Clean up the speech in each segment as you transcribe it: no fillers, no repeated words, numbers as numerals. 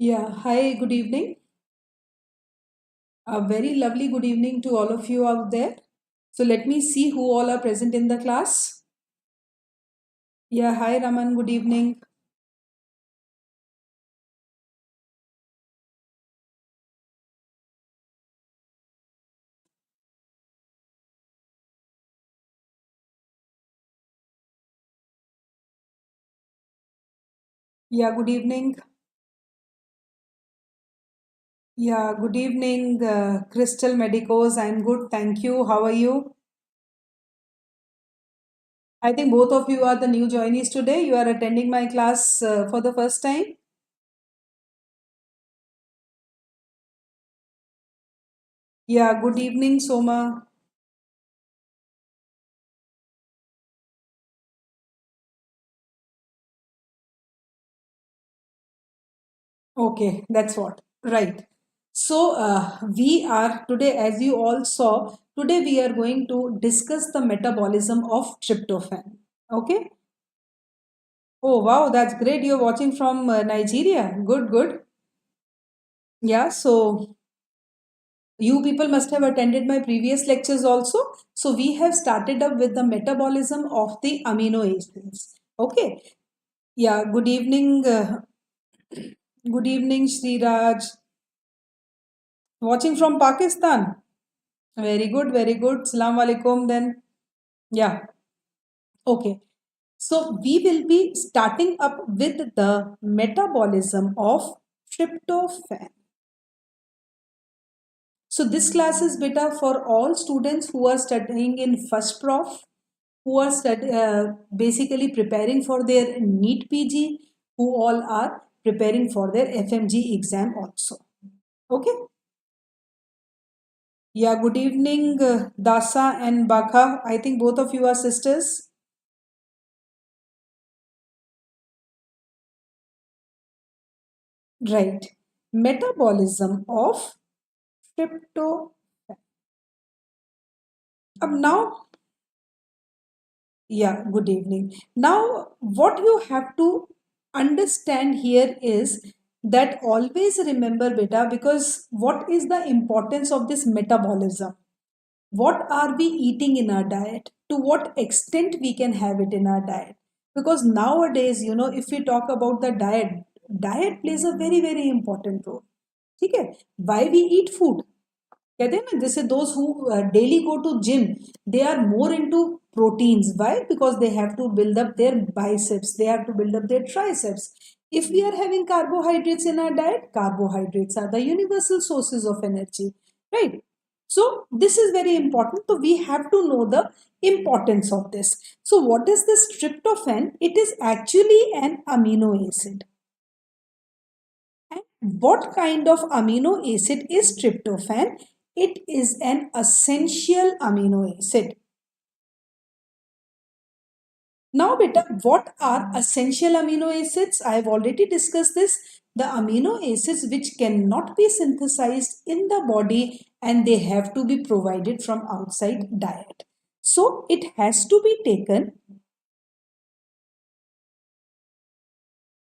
Yeah, hi, good evening. A very lovely good evening to all of you out there. So let me see who all are present in the class. Yeah, hi Raman, good evening. Yeah, good evening. Yeah, good evening, Crystal Medicos. I'm good, thank you. How are you? I think both of you are the new joinees today. You are attending my class for the first time. Yeah, good evening, Soma. Okay, that's what. Right. So, we are today, as you all saw, today we are going to discuss the metabolism of tryptophan. Okay. Oh, wow, that's great. You're watching from Nigeria. Good, good. Yeah. So, you people must have attended my previous lectures also. So, we have started up with the metabolism of the amino acids. Okay. Yeah. Good evening. Good evening, Sri Raj. Watching from Pakistan. Very good, very good. Salam alaikum then. Yeah, okay. So we will be starting up with the metabolism of tryptophan. So this class is better for all students who are studying in first prof, who are basically preparing for their NEET PG, who all are preparing for their FMG exam also. Okay. Yeah, good evening, Dasa and Bakha. I think both of you are sisters. Right. Metabolism of tryptophan. Now, yeah, good evening. Now, what you have to understand here is that always remember, beta, because what is the importance of this metabolism? What are we eating in our diet? To what extent we can have it in our diet? Because nowadays, if we talk about the diet plays a very, very important role. ठीक है why we eat food कहते हैं ना जैसे those who daily go to gym they are more into proteins why because they have to build up their biceps they have to build up their triceps if we are having carbohydrates in our diet carbohydrates are the universal sources of energy right so this is very important so we have to know the importance of this so what is this tryptophan it is actually an amino acid. And what kind of amino acid is tryptophan? It is an essential amino acid. Now, beta, what are essential amino acids? I have already discussed this. The amino acids which cannot be synthesized in the body and they have to be provided from outside diet. So, it has to be taken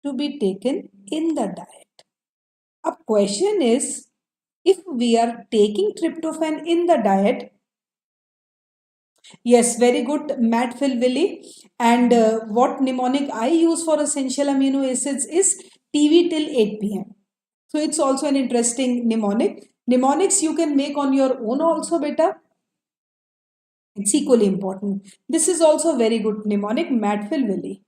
in the diet. A question is, if we are taking tryptophan in the diet, yes, very good, Matt Philvilli. And what mnemonic I use for essential amino acids is TV till 8 p.m. So it's also an interesting mnemonic. Mnemonics you can make on your own also, beta. It's equally important. This is also very good mnemonic, Matt Philvilli.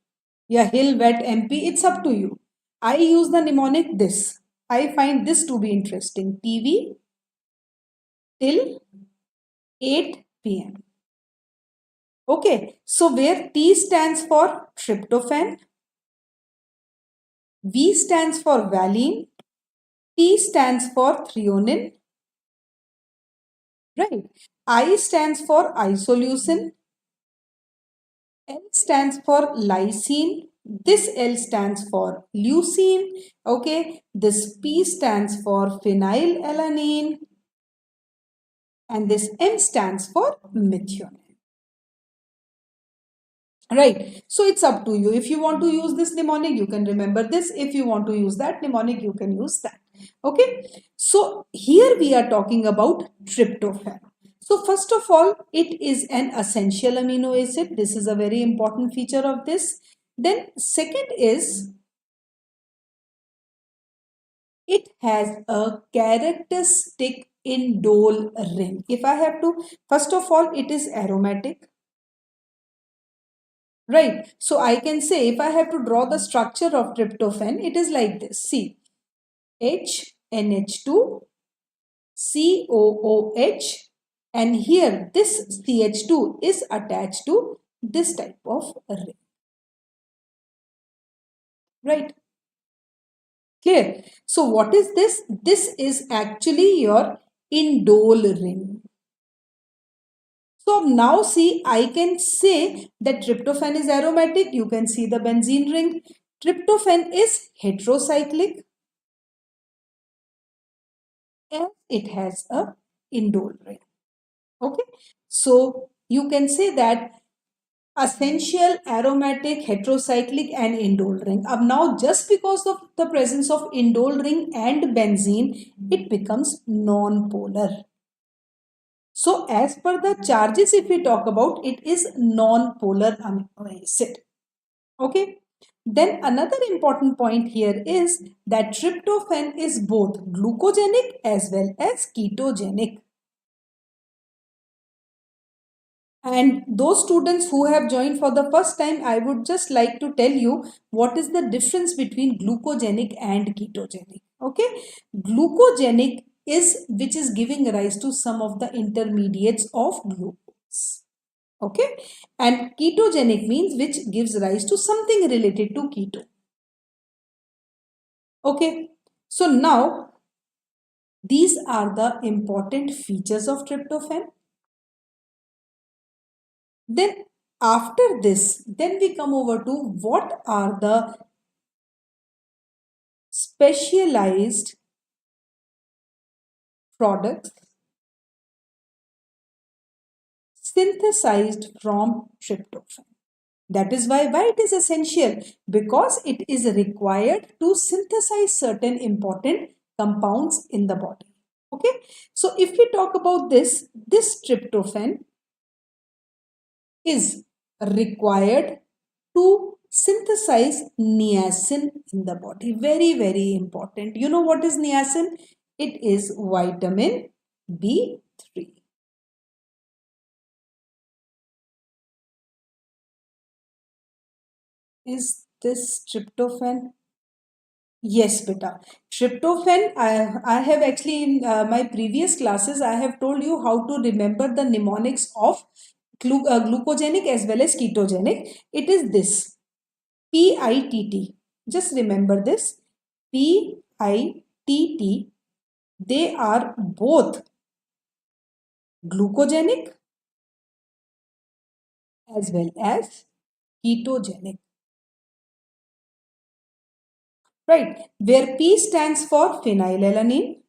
Yeah, Hill, Wet, MP, it's up to you. I use the mnemonic this. I find this to be interesting. TV till 8 p.m. Okay, so where T stands for tryptophan, V stands for valine, T stands for threonine, right? I stands for isoleucine, L stands for lysine, this L stands for leucine, okay? This P stands for phenylalanine, and this M stands for methionine. Right. So it's up to you. If you want to use this mnemonic, you can remember this. If you want to use that mnemonic, you can use that. Okay. So here we are talking about tryptophan. So first of all, it is an essential amino acid. This is a very important feature of this. Then second is it has a characteristic indole ring. If I have to, first of all, it is aromatic. Right. So I can say if I have to draw the structure of tryptophan, it is like this. See, HNH2, COOH, and here this CH2 is attached to this type of ring. Right. Clear. So what is this? This is actually your indole ring. So now see, I can say that tryptophan is aromatic. You can see the benzene ring. Tryptophan is heterocyclic and it has a indole ring. Okay. So you can say that essential, aromatic, heterocyclic and indole ring. Now just because of the presence of indole ring and benzene, it becomes non-polar. So as per the charges, if we talk about, it is non-polar amino acid. Okay. Then another important point here is that tryptophan is both glucogenic as well as ketogenic. And those students who have joined for the first time, I would just like to tell you what is the difference between glucogenic and ketogenic. Okay. Glucogenic is which is giving rise to some of the intermediates of glucose. Okay. And ketogenic means which gives rise to something related to keto. Okay. So now these are the important features of tryptophan. Then after this, then we come over to what are the specialized products synthesized from tryptophan. That is why it is essential, because it is required to synthesize certain important compounds in the body. Okay. So if we talk about this tryptophan is required to synthesize niacin in the body. Very, very important. You know what is niacin? It is vitamin B3. Is this tryptophan? Yes, beta. Tryptophan, I have actually in my previous classes, I have told you how to remember the mnemonics of glucogenic as well as ketogenic. It is this. PITT. Just remember this. PITT. They are both glucogenic as well as ketogenic. Right. Where P stands for phenylalanine.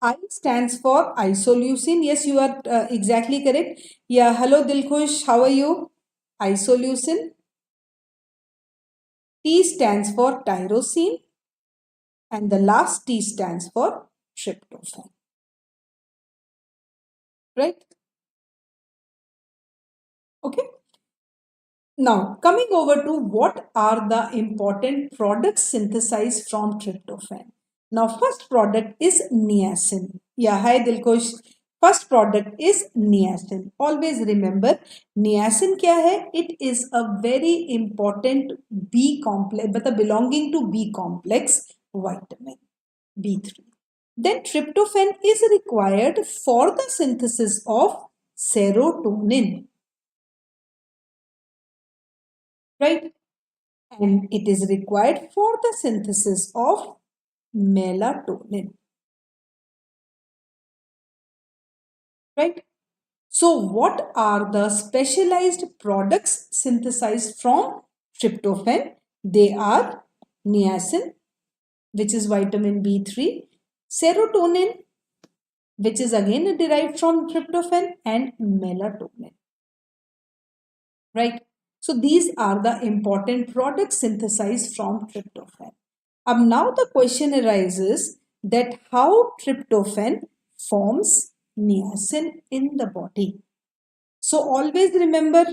I stands for isoleucine. Yes, you are exactly correct. Yeah. Hello, Dilkhush. How are you? Isoleucine. T stands for tyrosine. And the last T stands for tryptophan. Right? Okay. Now, coming over to what are the important products synthesized from tryptophan. Now, first product is niacin. Yeah, hi Dilkosh. First product is niacin. Always remember, niacin kya hai? It is a very important B complex, but belonging to B complex vitamin B3. Then tryptophan is required for the synthesis of serotonin. Right? And it is required for the synthesis of melatonin. Right? So what are the specialized products synthesized from tryptophan? They are niacin, which is vitamin B3, serotonin, which is again derived from tryptophan, and melatonin. Right? So these are the important products synthesized from tryptophan. Now the question arises that how tryptophan forms niacin in the body. So always remember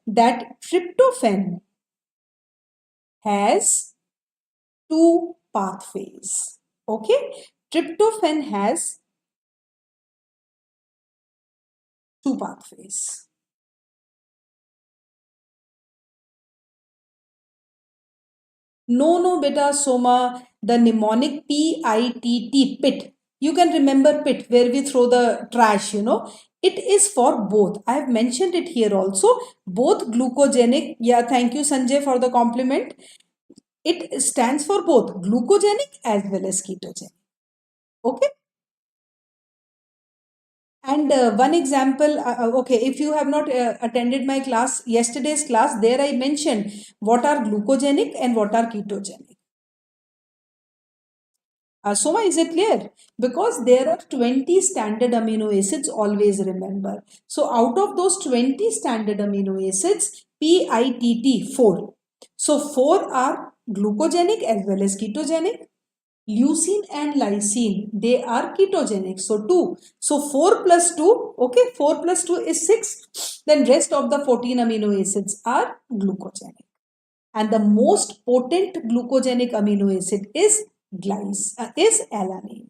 that tryptophan has two pathways. Okay, tryptophan has two pathways. No, beta, Soma, the mnemonic PITT, pit. You can remember pit, where we throw the trash, It is for both. I have mentioned it here also. Both glucogenic. Yeah, thank you, Sanjay, for the compliment. It stands for both glucogenic as well as ketogenic. Okay. And one example, okay, if you have not attended my class, yesterday's class, there I mentioned what are glucogenic and what are ketogenic. Soma, is it clear? Because there are 20 standard amino acids, always remember. So out of those 20 standard amino acids, PITT, 4. So 4 are glucogenic as well as ketogenic. Leucine and lysine, they are ketogenic. So 2. So 4 plus 2, okay, 4 plus 2 is 6. Then rest of the 14 amino acids are glucogenic. And the most potent glucogenic amino acid is alanine.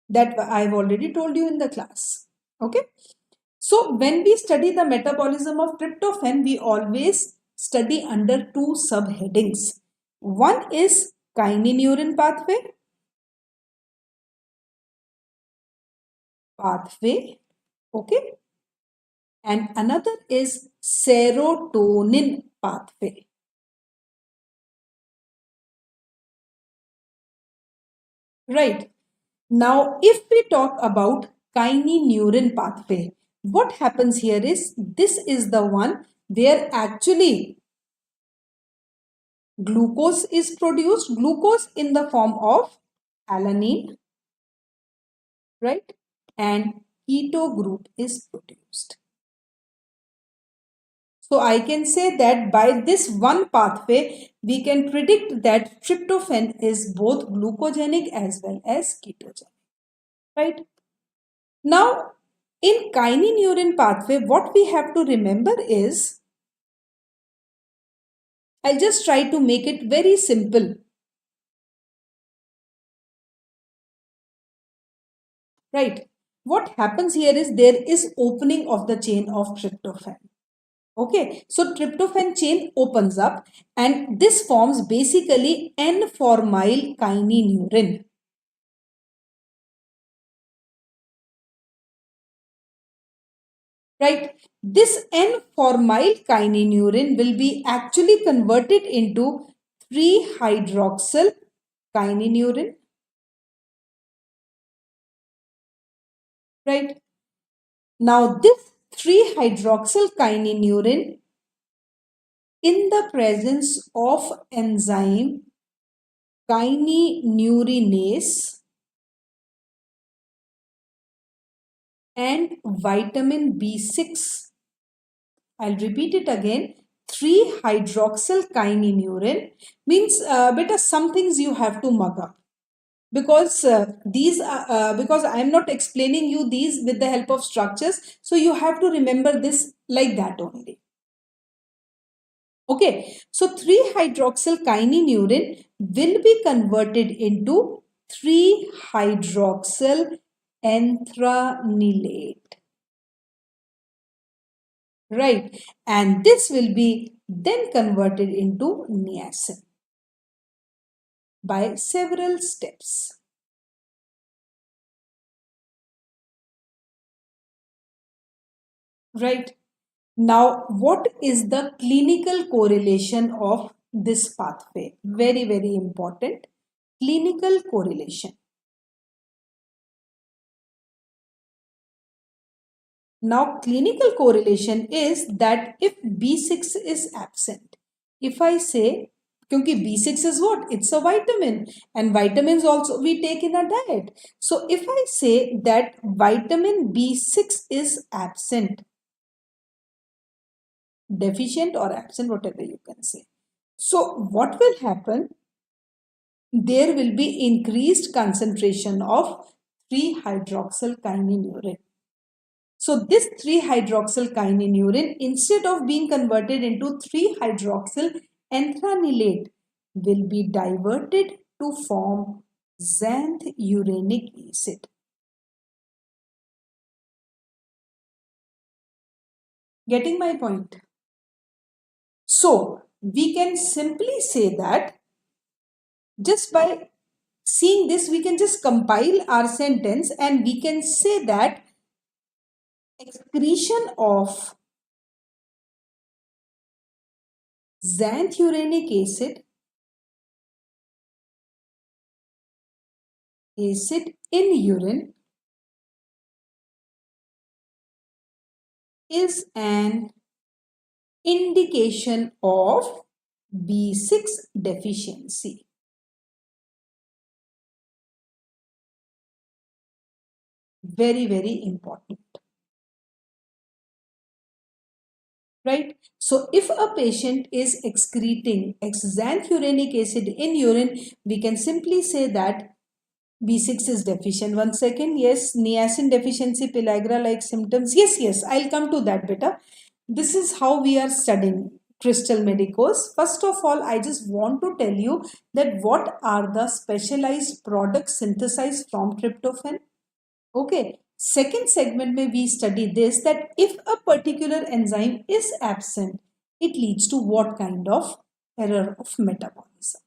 That I've already told you in the class. Okay. So when we study the metabolism of tryptophan, we always study under two subheadings. One is kynurenine pathway, okay, and another is serotonin pathway. Right. Now, if we talk about kynurenine pathway, what happens here is this is the one where actually glucose is produced, glucose in the form of alanine, right? And keto group is produced. So I can say that by this one pathway, we can predict that tryptophan is both glucogenic as well as ketogenic, right? Now, in kynurenine pathway, what we have to remember is, I'll just try to make it very simple. Right. What happens here is there is opening of the chain of tryptophan. Okay. So tryptophan chain opens up and this forms basically N-formyl kynurenine. Right. This N-formyl kynurenine will be actually converted into 3-hydroxyl kynurenine. Right. Now this 3-hydroxyl kynurenine in the presence of enzyme kynurenase and vitamin B6. I'll repeat it again. 3-hydroxyl kynurenine means beta some things you have to mug up because because I am not explaining you these with the help of structures, so you have to remember this like that only. Okay, so 3-hydroxyl kynurenine will be converted into 3-hydroxyl anthranilate. Right, and this will be then converted into niacin by several steps. Right. Now, what is the clinical correlation of this pathway? Very, very important. Clinical correlation. Now, clinical correlation is that if B6 is absent, if I say, क्योंकि B6 is what? It's a vitamin, and vitamins also we take in our diet. So if I say that vitamin B6 is absent, deficient or absent, whatever you can say. So what will happen? There will be increased concentration of 3-hydroxylkynurenine. So this 3-hydroxylkynurenine, instead of being converted into 3-hydroxylenthranilate, will be diverted to form xanthurenic acid. Getting my point? So we can simply say that just by seeing this, we can just compile our sentence and we can say that excretion of xanthurenic acid in urine is an indication of B6 deficiency. Very, very important. Right? So if a patient is excreting xanthurenic acid in urine, we can simply say that B6 is deficient. 1 second. Yes, niacin deficiency, pellagra like symptoms. Yes, I'll come to that, beta. This is how we are studying crystal medicos. First of all, I just want to tell you that what are the specialized products synthesized from tryptophan. Okay. Second segment may we study this, that if a particular enzyme is absent, it leads to what kind of error of metabolism.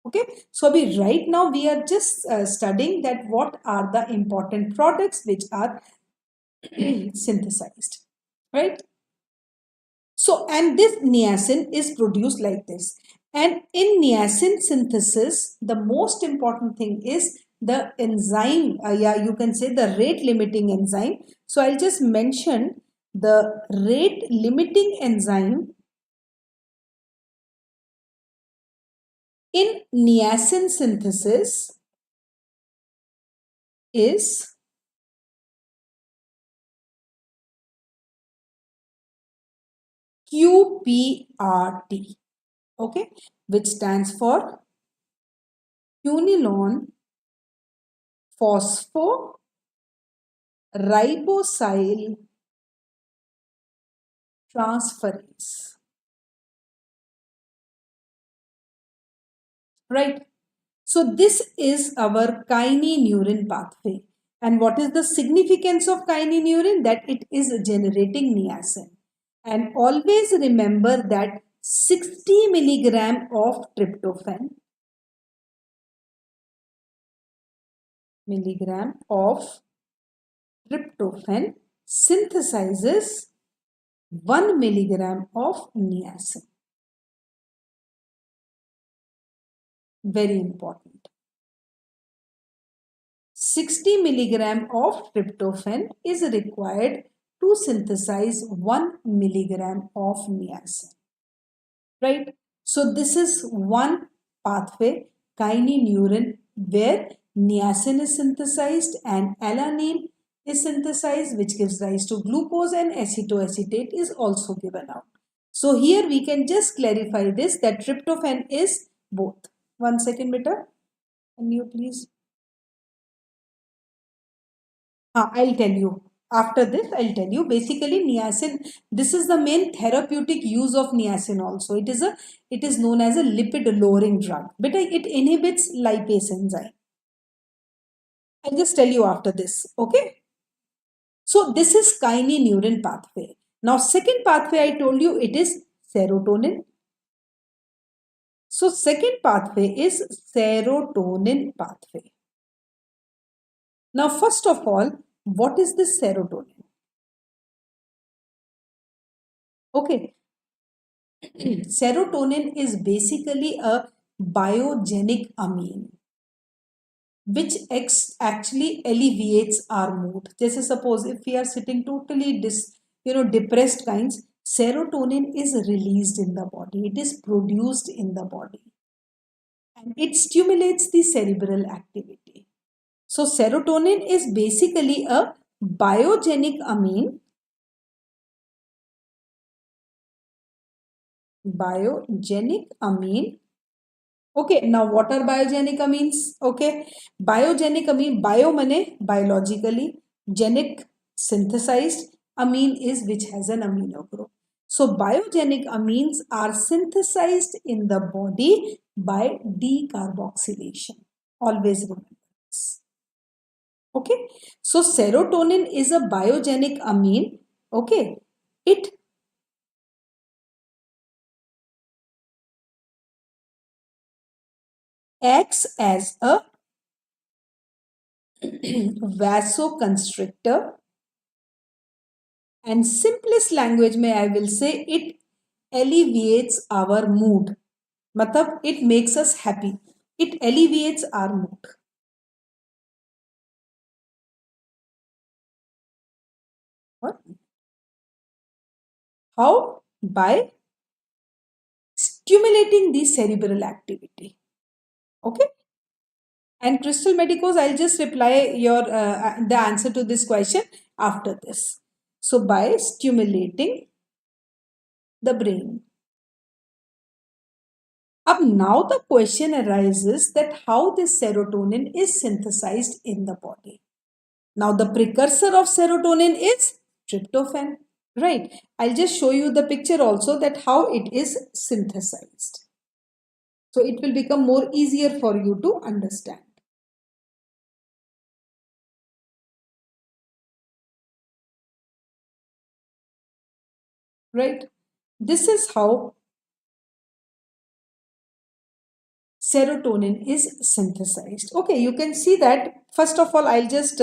Okay, so right now we are just studying that what are the important products which are synthesized, right? So, and this niacin is produced like this. And in niacin synthesis, the most important thing is the enzyme, you can say the rate limiting enzyme. So, I'll just mention the rate limiting enzyme in niacin synthesis is QPRT, okay, which stands for quinolone phosphoribosyl transferase. Right? So this is our kynurenine pathway. And what is the significance of kynurenine? That it is generating niacin. And always remember that 60 milligram of tryptophan synthesizes 1 milligram of niacin. Very important. 60 milligram of tryptophan is required to synthesize 1 milligram of niacin. Right? So this is one pathway, kynurenine, where niacin is synthesized and alanine is synthesized, which gives rise to glucose, and acetoacetate is also given out. So here we can just clarify this, that tryptophan is both. 1 second, beta. Can you please? I'll tell you. After this, I'll tell you. Basically, niacin, this is the main therapeutic use of niacin also. It is known as a lipid lowering drug. But it inhibits lipase enzyme. I'll just tell you after this. Okay. So this is kynurenine pathway. Now, second pathway I told you, it is serotonin. So second pathway is serotonin pathway. Now, first of all, what is this serotonin? Okay. Serotonin is basically a biogenic amine which actually alleviates our mood. Just suppose if we are sitting totally depressed kinds, serotonin is released in the body. It is produced in the body. It stimulates the cerebral activity. So serotonin is basically a biogenic amine. Biogenic amine. Okay, now what are biogenic amines? Okay, biogenic amine, bio mane biologically, genic synthesized, amine is which has an amino group. So biogenic amines are synthesized in the body by decarboxylation. Always remember this. Okay, so serotonin is a biogenic amine. Okay, it acts as a vasoconstrictor, and simplest language may I will say it alleviates our mood. Matlab it makes us happy. It alleviates our mood. What? How? By stimulating the cerebral activity. Okay. And Crystal Medicos, I'll just reply your the answer to this question after this. So by stimulating the brain. Up now the question arises that how this serotonin is synthesized in the body. Now the precursor of serotonin is tryptophan, right? I'll just show you the picture also that how it is synthesized. So it will become more easier for you to understand. Right? This is how serotonin is synthesized. Okay, you can see that. First of all, I'll just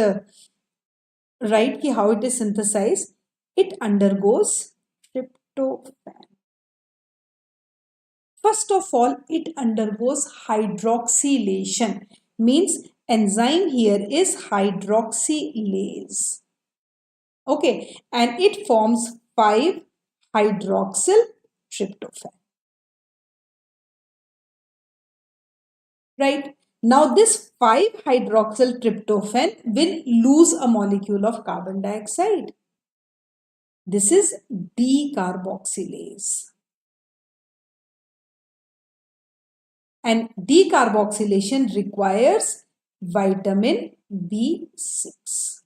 write how it is synthesized. It undergoes tryptophan. First of all, it undergoes hydroxylation. Means enzyme here is hydroxylase. Okay, and it forms 5-hydroxyl tryptophan. Right? Now this 5-hydroxyl tryptophan will lose a molecule of carbon dioxide. This is decarboxylase. And decarboxylation requires vitamin B6.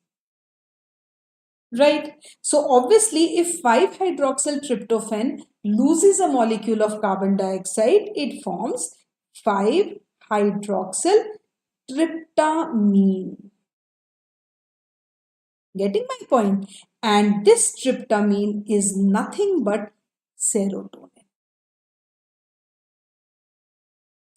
Right? So obviously if 5-hydroxyl tryptophan loses a molecule of carbon dioxide, it forms 5-hydroxyl tryptamine. Getting my point? And this tryptamine is nothing but serotonin.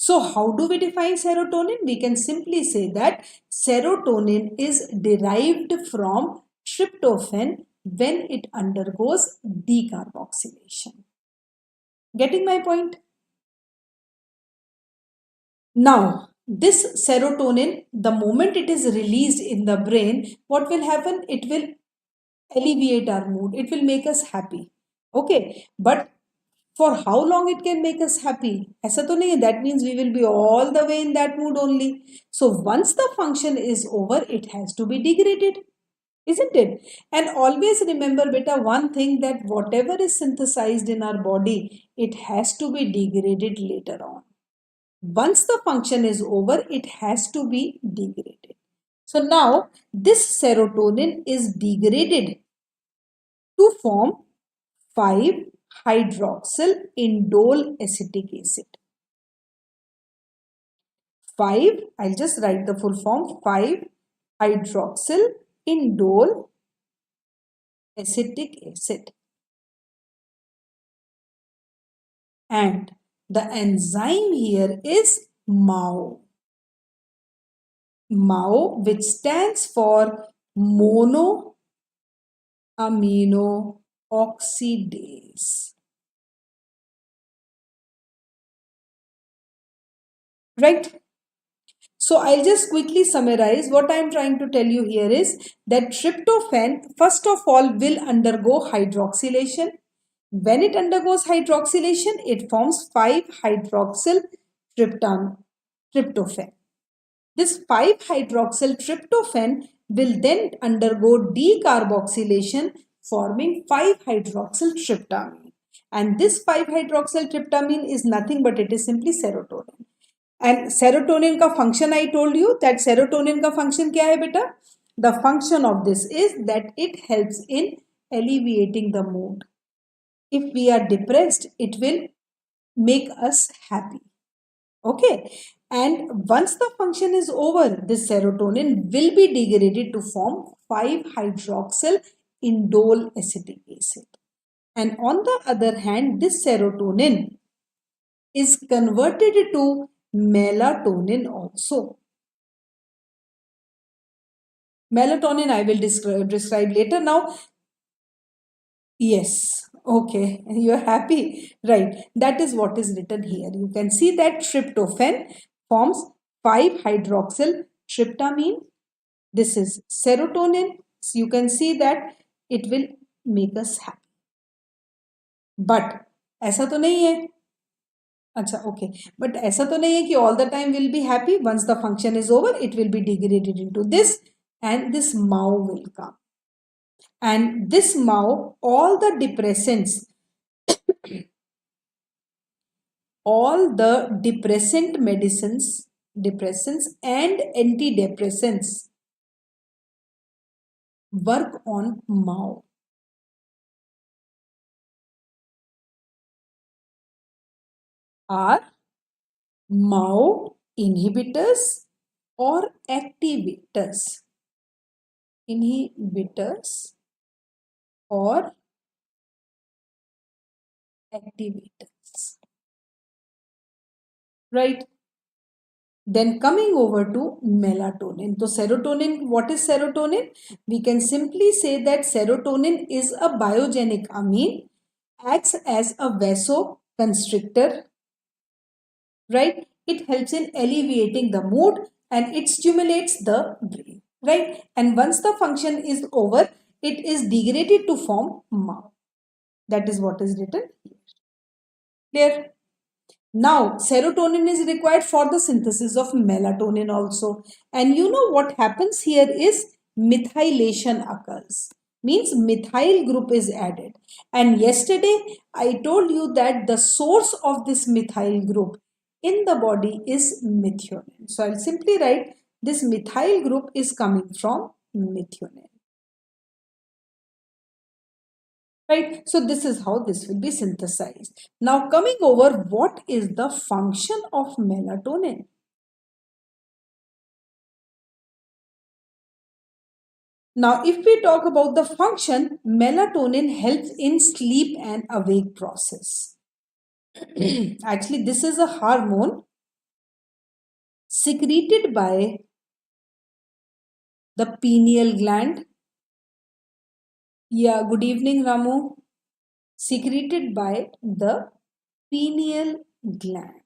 So how do we define serotonin? We can simply say that serotonin is derived from tryptophan when it undergoes decarboxylation. Getting my point? Now, this serotonin, the moment it is released in the brain, what will happen? It will alleviate our mood. It will make us happy. Okay, but for how long it can make us happy? ऐसा तो नहीं है. That means we will be all the way in that mood only. So once the function is over, it has to be degraded. Isn't it? And always remember, beta, one thing that whatever is synthesized in our body, it has to be degraded later on. Once the function is over, it has to be degraded. So now this serotonin is degraded to form 5-hydroxyl indole acetic acid. 5, I'll just write the full form, 5-hydroxyl indole acetic acid. And the enzyme here is MAO. MAO, which stands for mono amino oxidase. Right? So I'll just quickly summarize. What I'm trying to tell you here is that tryptophan, first of all, will undergo hydroxylation. When it undergoes hydroxylation, it forms 5-hydroxyl tryptamine. tryptophan. This 5-hydroxyl tryptophan will then undergo decarboxylation, forming 5-hydroxyl tryptamine. And this 5-hydroxyl tryptamine is nothing but it is simply serotonin. And serotonin का function I told you that serotonin का function क्या है बेटा? The function of this is that it helps in alleviating the mood. If we are depressed, it will make us happy. Okay. And once the function is over, this serotonin will be degraded to form 5-hydroxyl indole acetic acid. And on the other hand, this serotonin is converted to melatonin also. Melatonin I will describe later. Now, yes, okay, you're happy, right? That is what is written here. You can see that tryptophan forms 5-hydroxyl tryptamine. This is serotonin. So you can see that it will make us happy. But ऐसा तो नहीं है. अच्छा, okay. But ऐसा तो नहीं है कि all the time will be happy. Once the function is over, it will be degraded into this, and this MAO will come. And this MAO, all the depressants, all the depressant medicines, depressants and antidepressants work on MAO. Are MAO inhibitors or activators? Inhibitors or activators, right? Then coming over to melatonin. So serotonin, what is serotonin? We can simply say that serotonin is a biogenic amine, acts as a vasoconstrictor, right? It helps in alleviating the mood and it stimulates the brain, right? And once the function is over, it is degraded to form MAO. That is what is written here. Clear? Now, serotonin is required for the synthesis of melatonin also. And you know what happens here is methylation occurs. Means methyl group is added. And yesterday I told you that the source of this methyl group in the body is methionine. So I'll simply write this methyl group is coming from methionine. Right? So this is how this will be synthesized. Now coming over, what is the function of melatonin? Now if we talk about the function, melatonin helps in sleep and awake process. Actually, this is a hormone secreted by the pineal gland. Yeah, good evening, Ramu. Secreted by the pineal gland.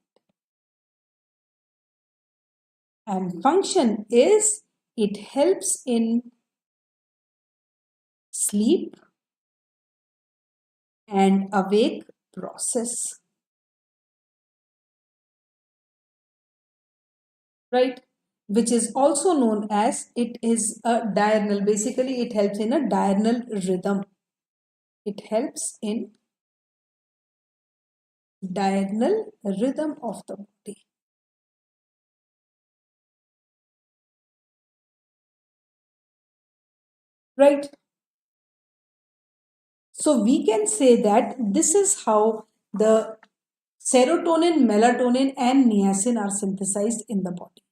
And function is it helps in sleep and awake process. Right? Which is also known as it is a diurnal. Basically, it helps in a diurnal rhythm. It helps in diurnal rhythm of the body. Right? So we can say that this is how the serotonin, melatonin, and niacin are synthesized in the body.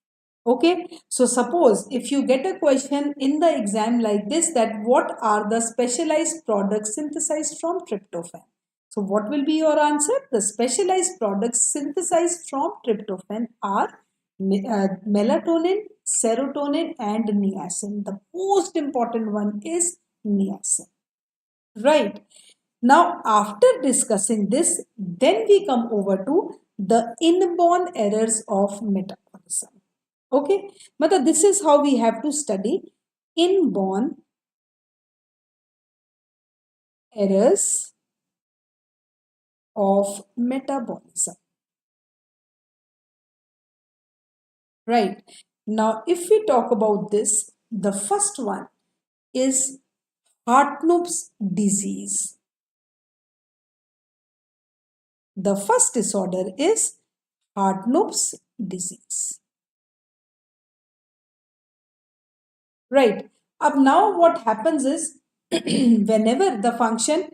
Okay, so suppose if you get a question in the exam like this, that what are the specialized products synthesized from tryptophan? So what will be your answer? The specialized products synthesized from tryptophan are melatonin, serotonin, and niacin. The most important one is niacin. Right. Now, after discussing this, then we come over to the inborn errors of metabolism. Okay, but this is how we have to study inborn errors of metabolism. right? Now, if we talk about this, the first one is Hartnup's disease. The first disorder is Hartnup's disease. Right. Up now what happens is whenever the function,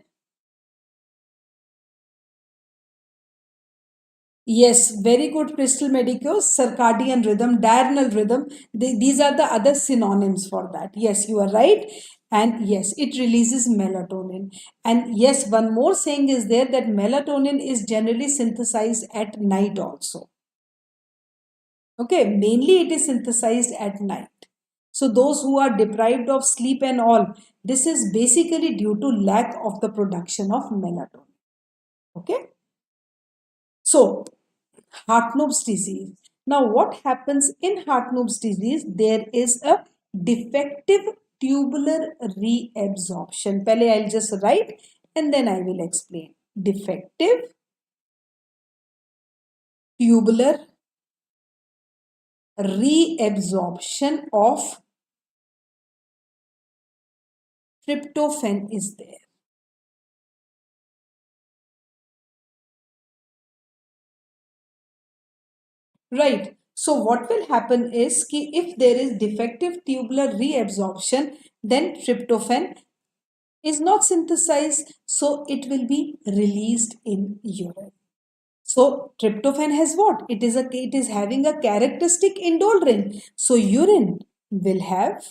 yes, very good, Crystal Medicos, circadian rhythm, diurnal rhythm, these are the other synonyms for that. Yes, you are right. And yes, it releases melatonin. And yes, one more saying is there that melatonin is generally synthesized at night also. Okay, mainly it is synthesized at night. So those who are deprived of sleep and all, this is basically due to lack of the production of melatonin. Okay. So Hartnup's disease. Now what happens in Hartnup's disease? There is a defective tubular reabsorption. Pehle I'll just write and then I will explain. Defective tubular reabsorption of tryptophan is there. Right. So what will happen is कि if there is defective tubular reabsorption, then tryptophan is not synthesized, so it will be released in urine. So tryptophan has what? It is having a characteristic indole ring. So urine will have,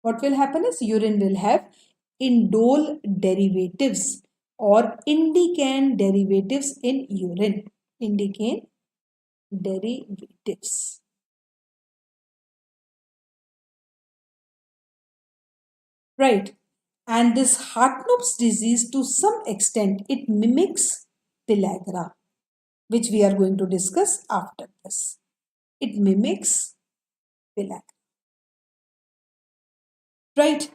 what will happen is urine will have indole derivatives or indican derivatives in urine. Indican derivatives. Right. And this Hartnup's disease, to some extent, it mimics pellagra, which we are going to discuss after this. It mimics pellagra. Right.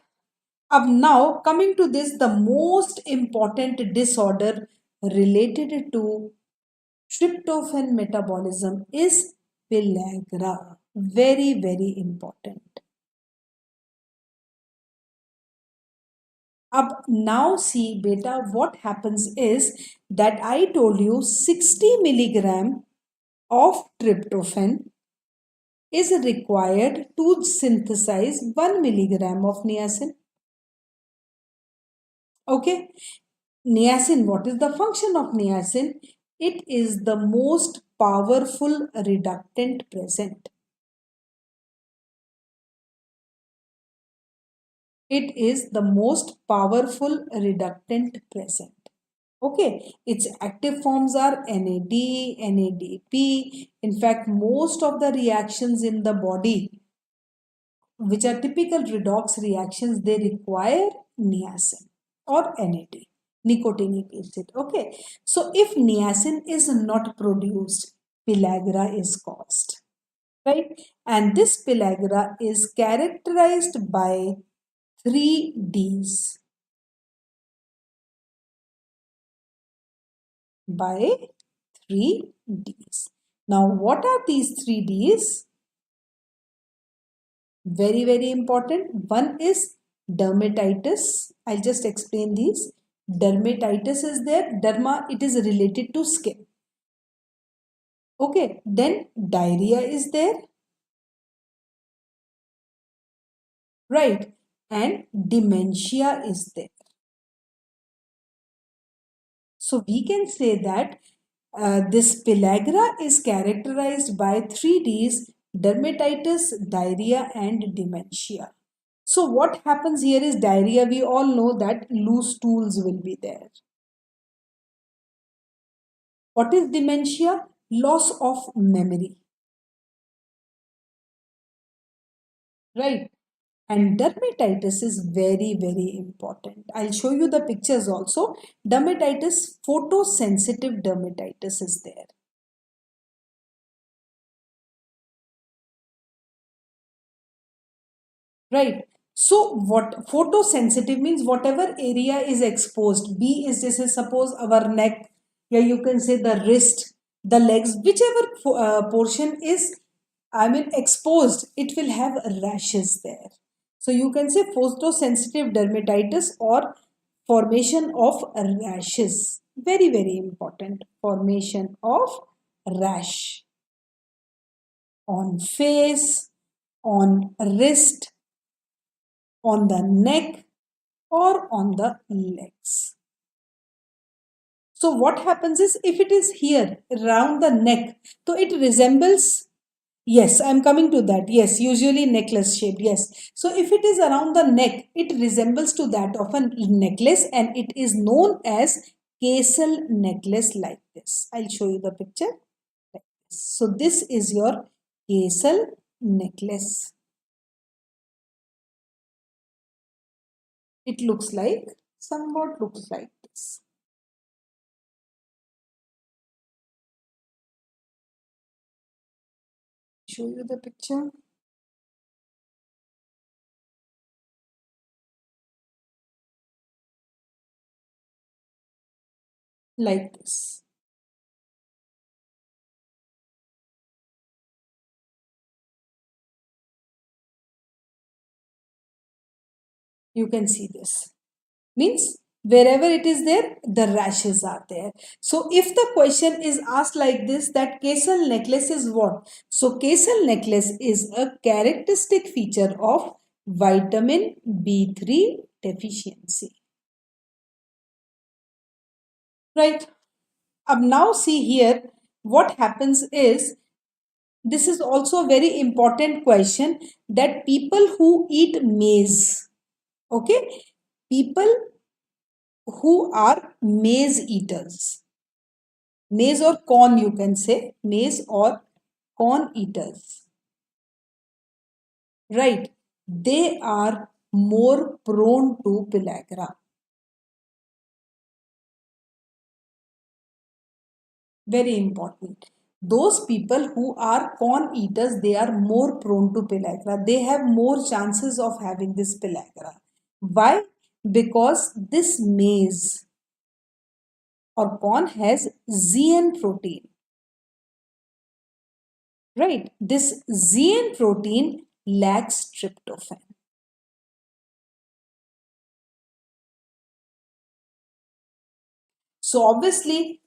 Now coming to this, the most important disorder related to tryptophan metabolism is pellagra. Very, very important. Now see beta, what happens is that I told you 60 milligram of tryptophan is required to synthesize 1 milligram of niacin. Okay. Niacin, what is the function of niacin? It is the most powerful reductant present. It is the most powerful reductant present. Okay, its active forms are NAD, NADP. In fact, most of the reactions in the body, which are typical redox reactions, they require niacin or NAD, nicotinic acid. Okay, so if niacin is not produced, pellagra is caused, right? And this pellagra is characterized by 3Ds. By 3Ds. Now, what are these 3Ds? Very, very important. One is dermatitis. I'll just explain these. Dermatitis is there. Derma, it is related to skin. Okay. Then diarrhea is there. Right. And dementia is there. So we can say that this pellagra is characterized by 3Ds: dermatitis, diarrhea, and dementia. So what happens here is diarrhea. We all know that loose stools will be there. What is dementia? Loss of memory. Right. And dermatitis is very, very important. I'll show you the pictures also. Dermatitis, photosensitive dermatitis is there. Right. So what photosensitive means, whatever area is exposed. B is, this is suppose our neck, yeah, you can say the wrist, The legs, whichever portion is, I mean, exposed, it will have rashes there. So you can say photosensitive dermatitis or formation of rashes. Very, very important. Formation of rash on face, on wrist, on the neck, or on the legs. So what happens is, if it is here around the neck, so it resembles, yes, I'm coming to that. Yes, usually necklace shaped. Yes. So if it is around the neck, it resembles to that of a necklace, and it is known as casal necklace, like this. I'll show you the picture. Like this. So this is your casal necklace. It looks like, somewhat looks like this. Show you the picture. Like this. You can see this. Means wherever it is there, the rashes are there. So if the question is asked like this, that casal necklace is what? So casal necklace is a characteristic feature of vitamin B3 deficiency. Right. Now see here, what happens is, this is also a very important question, that people who eat maize, okay, people who are maize eaters, maize or corn, you can say maize or corn eaters, right, they are more prone to pellagra. Very important. Those people who are corn eaters, they are more prone to pellagra, they have more chances of having this pellagra. Why? Because this maize or corn has zein protein. Right. This zein protein lacks tryptophan. So obviously,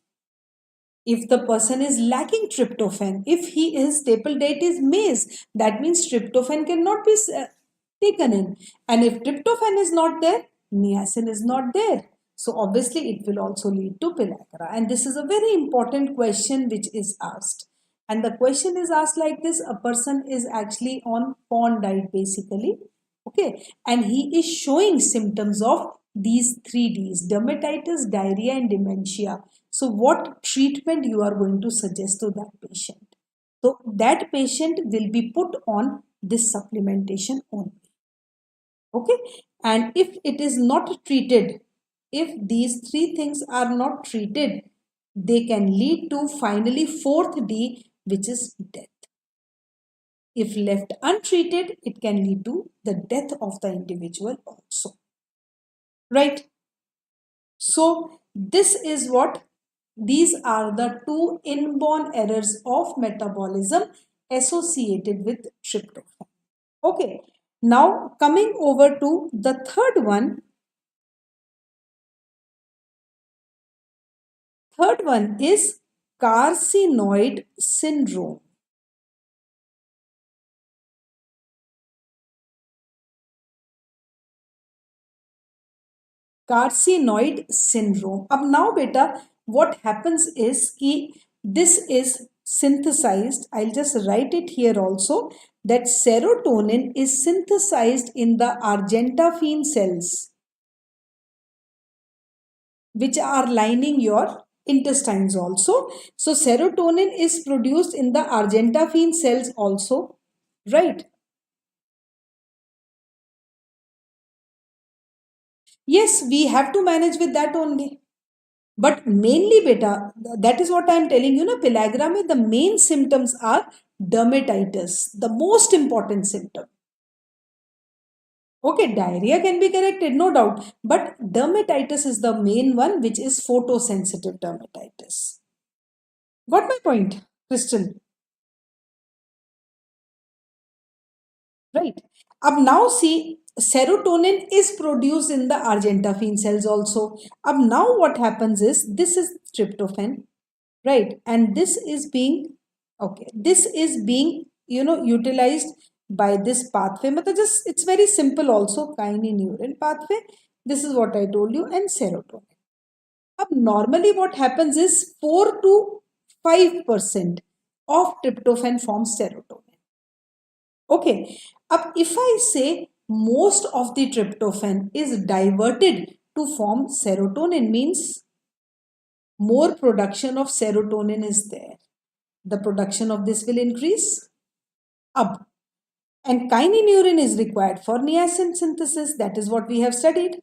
if the person is lacking tryptophan, if he his staple diet is maize, that means tryptophan cannot be taken in. And if tryptophan is not there, niacin is not there. So obviously it will also lead to pellagra. And this is a very important question which is asked. And the question is asked like this: a person is actually on corn diet basically, okay, and he is showing symptoms of these three D's: dermatitis, diarrhea, and dementia. So what treatment you are going to suggest to that patient? So that patient will be put on this supplementation only. Okay. And if it is not treated, if these three things are not treated, they can lead to finally fourth D, which is death. If left untreated, it can lead to the death of the individual also. Right? So this is what, these are the two inborn errors of metabolism associated with tryptophan. Okay. Now coming over to the third one. Third one is carcinoid syndrome. Carcinoid syndrome. Ab now beta, what happens is कि this is synthesized. I'll just write it here also, that serotonin is synthesized in the argentaphene cells, which are lining your intestines also. So serotonin is produced in the argentaphene cells also, right? Yes, we have to manage with that only. But mainly beta, that is what I am telling you, pellagra mein the main symptoms are dermatitis, the most important symptom. Okay, diarrhea can be corrected, no doubt, but dermatitis is the main one, which is photosensitive dermatitis. Got my point, Crystal? Right. Ab now see, serotonin is produced in the argentaphene cells also. Ab now what happens is, this is tryptophan, right? And this is being, okay, this is being, utilized by this pathway. Matlab just, it's very simple also, kynurenine pathway. This is what I told you, and serotonin. Ab normally what happens is 4 to 5% of tryptophan forms serotonin. Okay, up if I say most of the tryptophan is diverted to form serotonin, means more production of serotonin is there. The production of this will increase up. And kynurenine is required for niacin synthesis. That is what we have studied.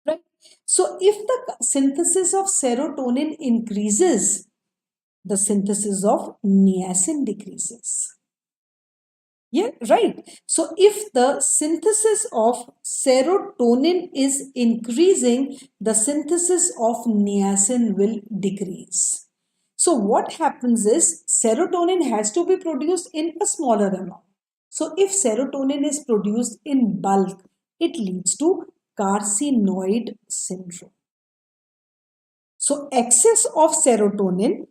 Right? So if the synthesis of serotonin increases, the synthesis of niacin decreases. Yeah, right. So if the synthesis of serotonin is increasing, the synthesis of niacin will decrease. So what happens is, serotonin has to be produced in a smaller amount. So if serotonin is produced in bulk, it leads to carcinoid syndrome. So excess of serotonin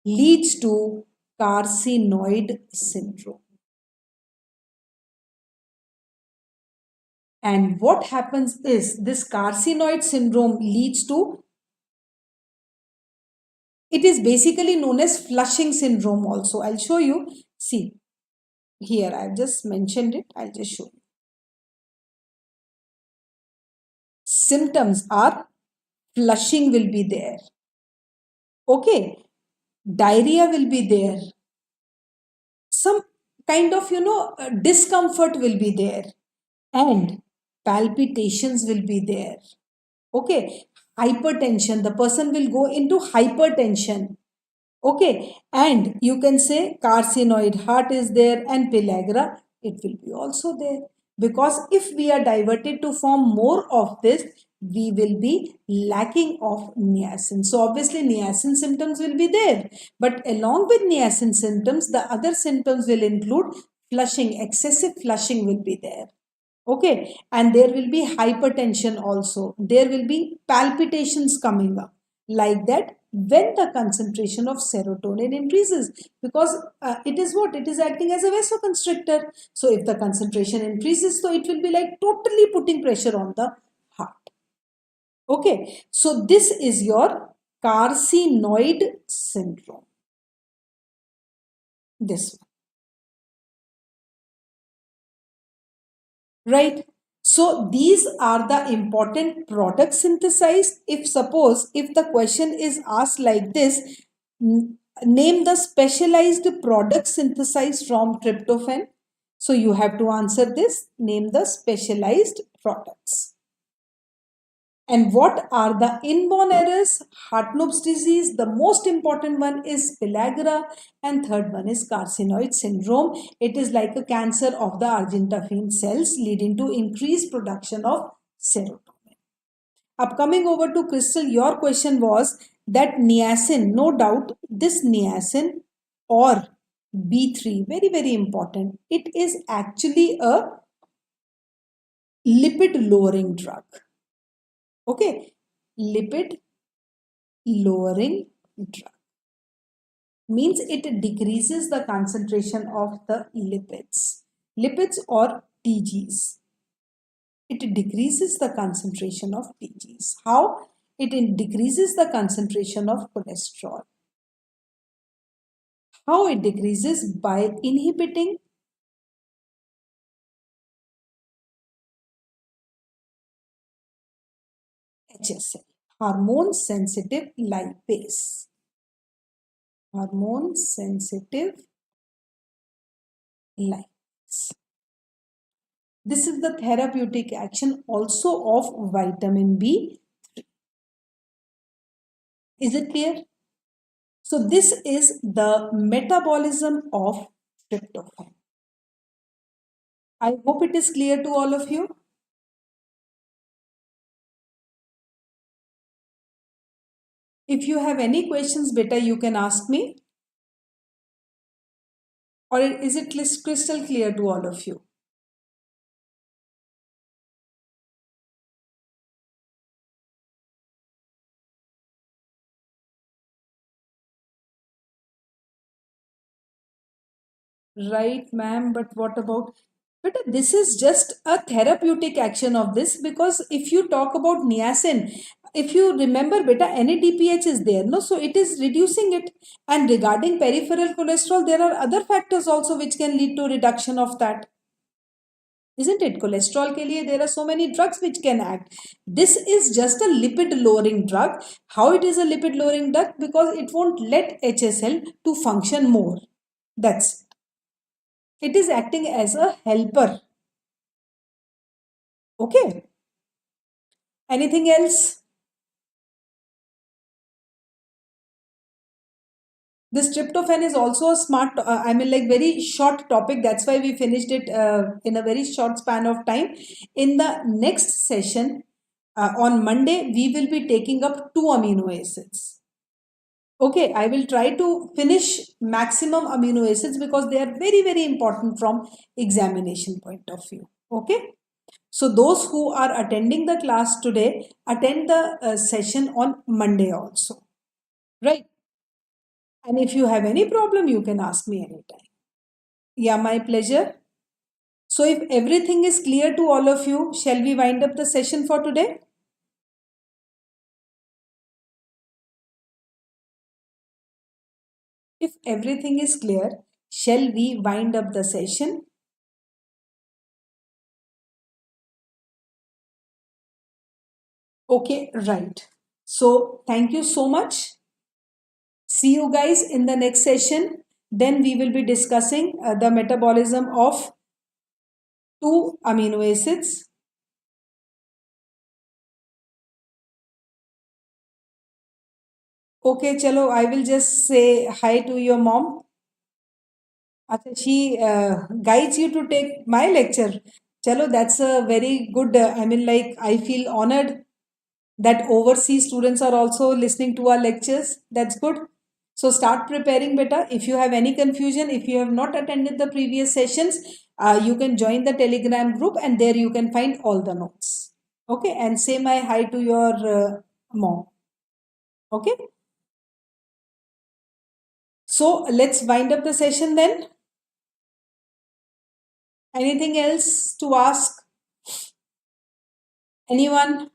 leads to carcinoid syndrome. And what happens is, this carcinoid syndrome leads to, it is basically known as flushing syndrome also. I'll show you. See, here I've just mentioned it. I'll just show you. Symptoms are, flushing will be there. Okay. Diarrhea will be there. Some kind of, discomfort will be there. And palpitations will be there. Okay. Hypertension, the person will go into hypertension. Okay. And you can say carcinoid heart is there, and pellagra, it will be also there. Because if we are diverted to form more of this, we will be lacking of niacin. So obviously niacin symptoms will be there. But along with niacin symptoms, the other symptoms will include flushing, excessive flushing will be there. Okay, and there will be hypertension also. There will be palpitations coming up. Like that, when the concentration of serotonin increases, because it is what? It is acting as a vasoconstrictor. So if the concentration increases, so it will be like totally putting pressure on the heart. Okay, so this is your carcinoid syndrome. This one. Right? So these are the important products synthesized. If suppose, if the question is asked like this, name the specialized products synthesized from tryptophan. So you have to answer this, name the specialized products. And what are the inborn errors? Hartnup's disease, the most important one is pellagra, and third one is carcinoid syndrome. It is like a cancer of the argentaphene cells leading to increased production of serotonin. Up coming over to Crystal, your question was that niacin, no doubt this niacin or B3, very, very important. It is actually a lipid lowering drug. Okay, lipid lowering drug means it decreases the concentration of the lipids or TGs. It decreases the concentration of TGs. How? It decreases the concentration of cholesterol. How it decreases? By inhibiting HSL, hormone sensitive lipase. Hormone sensitive lipase. This is the therapeutic action also of vitamin B3. Is it clear? So this is the metabolism of tryptophan. I hope it is clear to all of you. If you have any questions, beta, you can ask me, or is it crystal clear to all of you? Right, ma'am, but what about? But this is just a therapeutic action of this, because if you talk about niacin, if you remember, beta, NADPH is there, no? So it is reducing it. And regarding peripheral cholesterol, there are other factors also which can lead to reduction of that. Isn't it? Cholesterol ke liye there are so many drugs which can act. This is just a lipid lowering drug. How it is a lipid lowering drug? Because it won't let HSL to function more. That's it is acting as a helper. Okay. Anything else? This tryptophan is also a smart, like very short topic. That's why we finished it in a very short span of time. In the next session, on Monday, we will be taking up two amino acids. Okay, I will try to finish maximum amino acids because they are very, very important from examination point of view. Okay. So those who are attending the class today, attend the session on Monday also. Right. And if you have any problem, you can ask me anytime. Yeah, my pleasure. So if everything is clear to all of you, shall we wind up the session for today? If everything is clear, shall we wind up the session? Okay, right. So thank you so much. See you guys in the next session. Then we will be discussing the metabolism of two amino acids. Okay, chalo, I will just say hi to your mom. Acha, she guides you to take my lecture. Chalo, that's a very good, like, I feel honored that overseas students are also listening to our lectures. That's good. So start preparing, beta. If you have any confusion, if you have not attended the previous sessions, you can join the Telegram group and there you can find all the notes. Okay, and say my hi to your mom. Okay, so let's wind up the session then. Anything else to ask? Anyone?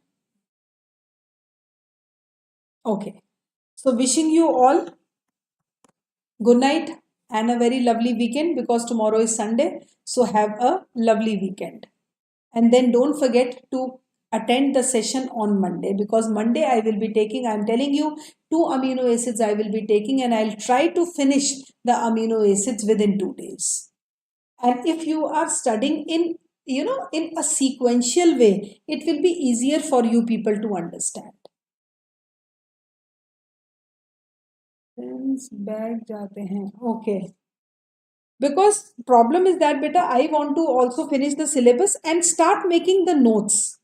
Okay. So wishing you all good night and a very lovely weekend, because tomorrow is Sunday. So have a lovely weekend. And then don't forget to attend the session on Monday, because Monday I will be taking, I'm telling you, two amino acids I will be taking, and I'll try to finish the amino acids within 2 days. And if you are studying in, in a sequential way, it will be easier for you people to understand. Friends बैठ जाते हैं. Okay. Because problem is that beta, I want to also finish the syllabus and start making the notes.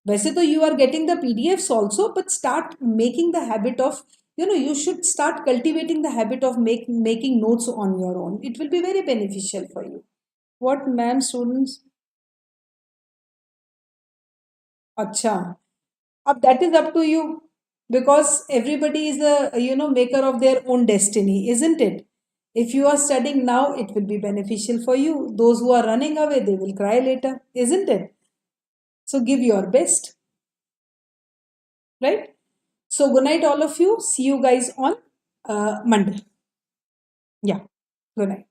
वैसे तो you are getting the PDFs also, but start making the habit of, you should start cultivating the habit of making notes on your own. It will be very beneficial for you. What, ma'am, students? Acha. अब that is up to you, because everybody is a maker of their own destiny, isn't it? If you are studying now, it will be beneficial for you. Those who are running away, they will cry later, isn't it? So give your best, right? So good night all of you. See you guys on Monday. Yeah, good night.